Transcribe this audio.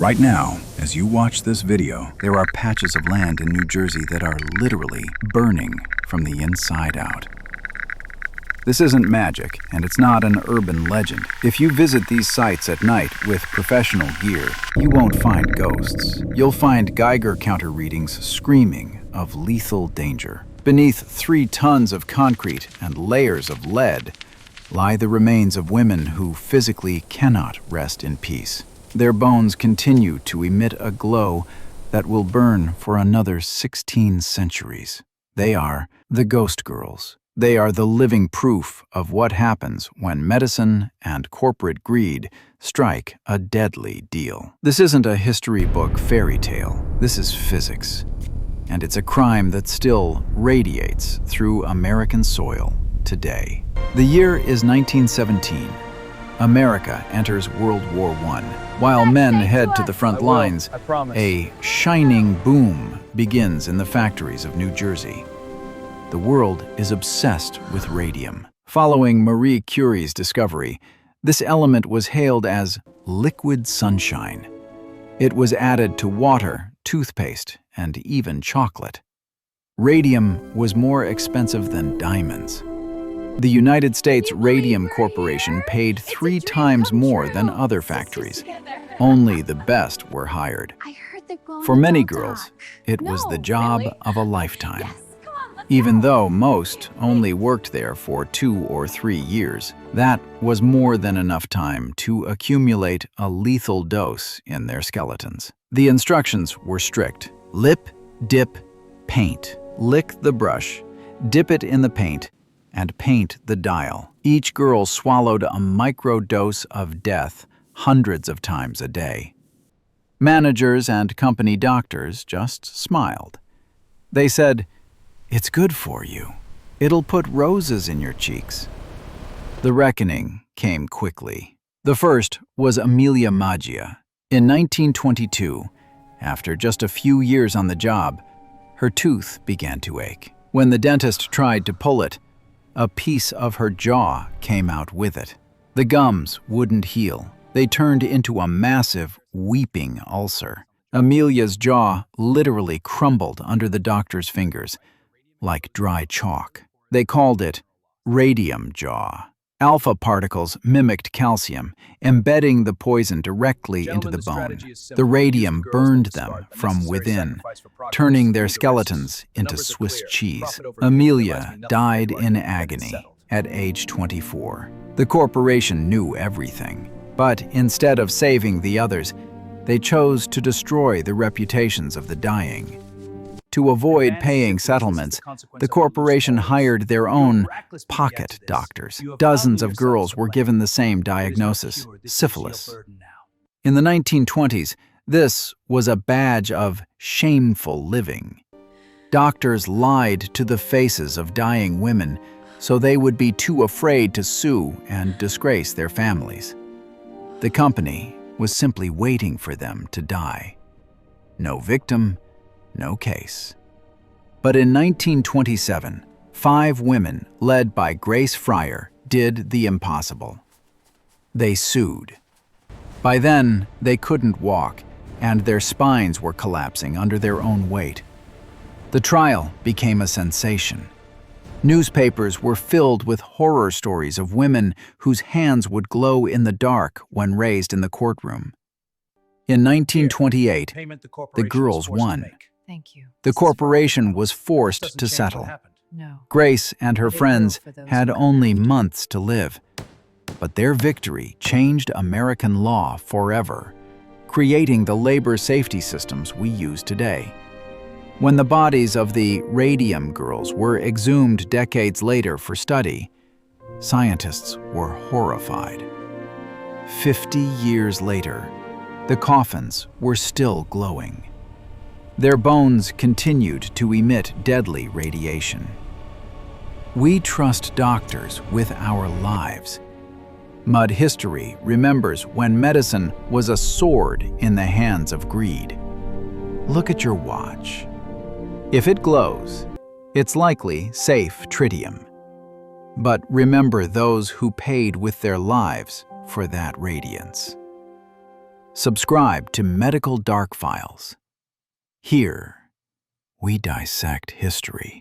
Right now, as you watch this video, there are patches of land in New Jersey that are literally burning from the inside out. This isn't magic, and it's not an urban legend. If you visit these sites at night with professional gear, you won't find ghosts. You'll find Geiger counter readings screaming of lethal danger. Beneath 3 tons of concrete and layers of lead lie the remains of women who physically cannot rest in peace. Their bones continue to emit a glow that will burn for another 16 centuries. They are the Ghost Girls. They are the living proof of what happens when medicine and corporate greed strike a deadly deal. This isn't a history book fairy tale. This is physics. And it's a crime that still radiates through American soil today. The year is 1917. America enters World War I. While men head to the front lines, a shining boom begins in the factories of New Jersey. The world is obsessed with radium. Following Marie Curie's discovery, this element was hailed as liquid sunshine. It was added to water, toothpaste, and even chocolate. Radium was more expensive than diamonds. The United States Radium Corporation paid 3 times more than other factories. Only the best were hired. For many girls, it was the job of a lifetime. Even though most only worked there for 2 or 3 years, that was more than enough time to accumulate a lethal dose in their skeletons. The instructions were strict. Lip, dip, paint. Lick the brush, dip it in the paint, and paint the dial. Each girl swallowed a microdose of death hundreds of times a day. Managers and company doctors just smiled. They said, "It's good for you. It'll put roses in your cheeks." The reckoning came quickly. The first was Amelia Maggia. In 1922, after just a few years on the job, her tooth began to ache. When the dentist tried to pull it, a piece of her jaw came out with it. The gums wouldn't heal. They turned into a massive, weeping ulcer. Amelia's jaw literally crumbled under the doctor's fingers, like dry chalk. They called it radium jaw. Alpha particles mimicked calcium, embedding the poison directly into the bone. The radium burned them from within, turning their skeletons into Swiss cheese. Amelia died in agony at age 24. The corporation knew everything, but instead of saving the others, they chose to destroy the reputations of the dying. To avoid paying settlements, the corporation hired their own pocket doctors. Dozens of girls were given the same diagnosis, syphilis. In the 1920s, this was a badge of shameful living. Doctors lied to the faces of dying women so they would be too afraid to sue and disgrace their families. The company was simply waiting for them to die. No victim, no case. But in 1927, 5 women, led by Grace Fryer, did the impossible. They sued. By then, they couldn't walk, and their spines were collapsing under their own weight. The trial became a sensation. Newspapers were filled with horror stories of women whose hands would glow in the dark when raised in the courtroom. In 1928, the girls won. Thank you. The corporation was forced to settle. Grace and her friends had only months to live, but their victory changed American law forever, creating the labor safety systems we use today. When the bodies of the Radium Girls were exhumed decades later for study, scientists were horrified. 50 years later, the coffins were still glowing. Their bones continued to emit deadly radiation. We trust doctors with our lives. Mud history remembers when medicine was a sword in the hands of greed. Look at your watch. If it glows, it's likely safe tritium. But remember those who paid with their lives for that radiance. Subscribe to Medical Dark Files. Here, we dissect history.